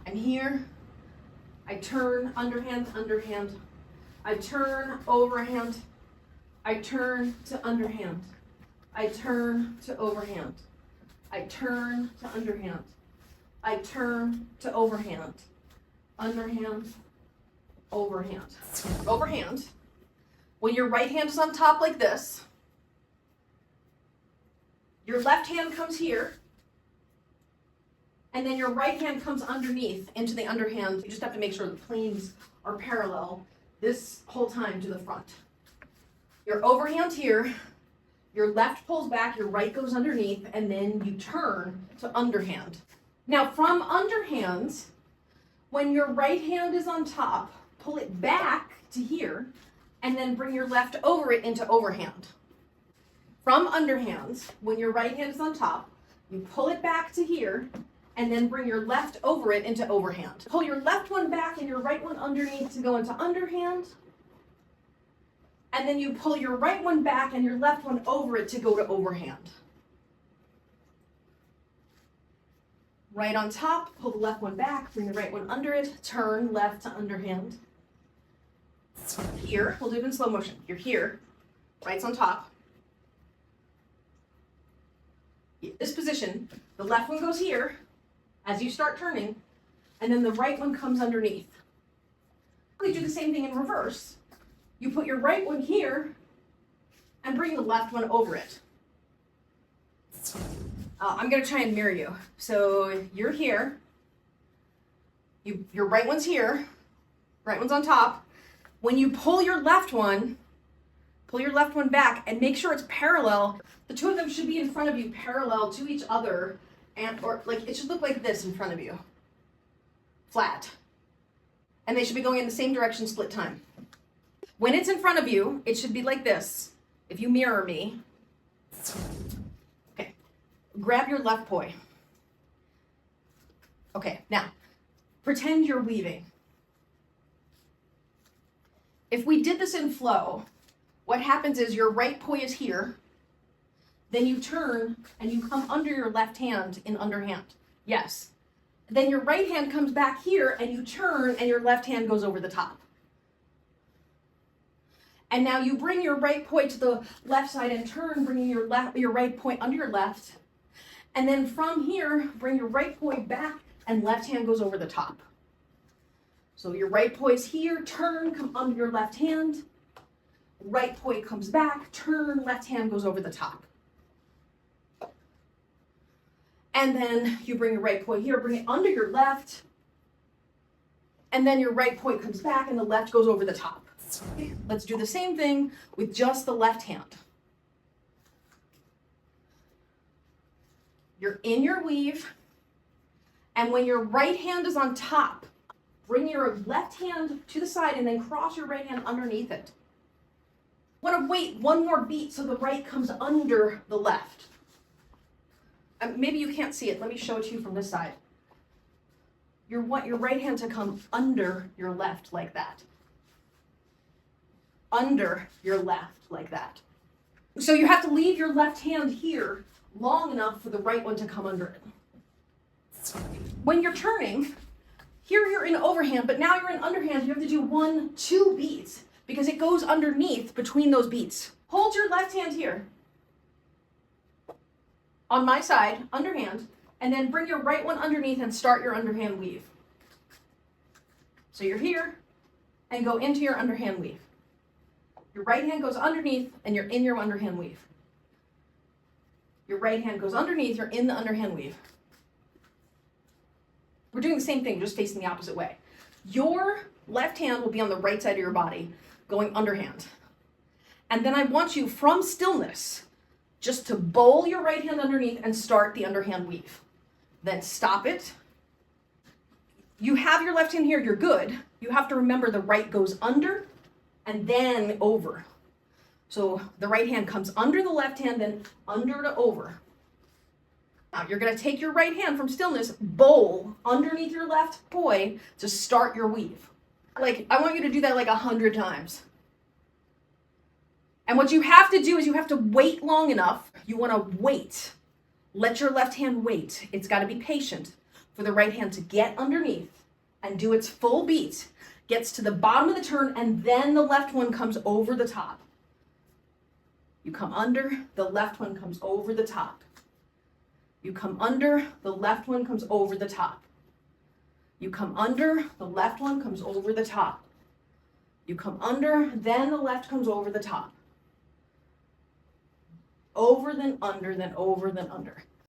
And here, I turn underhand, underhand. I turn overhand. I turn to underhand. I turn to overhand. I turn to underhand. I turn to overhand. Underhand, overhand. Overhand. When your right hand is on top like this, your left hand comes here, and then your right hand comes underneath into the underhand. You just have to make sure the planes are parallel this whole time to the front. Your overhand here, your left pulls back, your right goes underneath, and then you turn to underhand. Now from underhand, when your right hand is on top, pull it back to here, and then bring your left over it into overhand. From underhand, when your right hand is on top, you pull it back to here, and then bring your left over it into overhand. Pull your left one back and your right one underneath to go into underhand. And then you pull your right one back and your left one over it to go to overhand. Right on top, pull the left one back, bring the right one under it, turn left to underhand. Here, we'll do it in slow motion. You're here, right's on top. This position, the left one goes here as you start turning, and then the right one comes underneath. We do the same thing in reverse. You put your right one here and bring the left one over it. I'm going to try and mirror you. So you're here, your right one's here, right one's on top. When you pull your left one back and make sure it's parallel. The two of them should be in front of you, parallel to each other, or like it should look like this in front of you, flat. And they should be going in the same direction, split time. When it's in front of you, it should be like this. If you mirror me, okay, grab your left poi. Okay, now, pretend you're weaving. If we did this in flow, what happens is your right poi is here, then you turn and you come under your left hand in underhand. Yes. Then your right hand comes back here and you turn and your left hand goes over the top. And now you bring your right poi to the left side and turn, bringing your right poi under your left. And then from here, bring your right poi back and left hand goes over the top. So your right poi is here, turn, come under your left hand. Right poi comes back, turn, left hand goes over the top. And then you bring your right poi here, bring it under your left. And then your right poi comes back and the left goes over the top. Let's do the same thing with just the left hand. You're in your weave, and when your right hand is on top, bring your left hand to the side and then cross your right hand underneath it. Want to wait one more beat so the right comes under the left. Maybe you can't see it. Let me show it to you from this side. You want your right hand to come under your left like that. Under your left like that. So you have to leave your left hand here long enough for the right one to come under it. When you're turning, here you're in overhand, but now you're in underhand. You have to do 1, 2 beats because it goes underneath between those beats. Hold your left hand here on my side, underhand, and then bring your right one underneath and start your underhand weave. So you're here and go into your underhand weave. Your right hand goes underneath and you're in your underhand weave. Your right hand goes underneath, you're in the underhand weave. We're doing the same thing, just facing the opposite way. Your left hand will be on the right side of your body, going underhand. And then I want you, from stillness, just to bowl your right hand underneath and start the underhand weave. Then stop it. You have your left hand here, you're good. You have to remember the right goes under and then over. So the right hand comes under the left hand, then under to over. Now you're gonna take your right hand from stillness, bowl underneath your left poi to start your weave. Like, I want you to do that like 100 times. And what you have to do is you have to wait long enough. You want to wait. Let your left hand wait. It's got to be patient for the right hand to get underneath and do its full beat. Gets to the bottom of the turn, and then the left one comes over the top. You come under, the left one comes over the top. You come under, the left one comes over the top. You come under, the left one comes over the top. You come under, then the left comes over the top. Over, then under, then over, then under.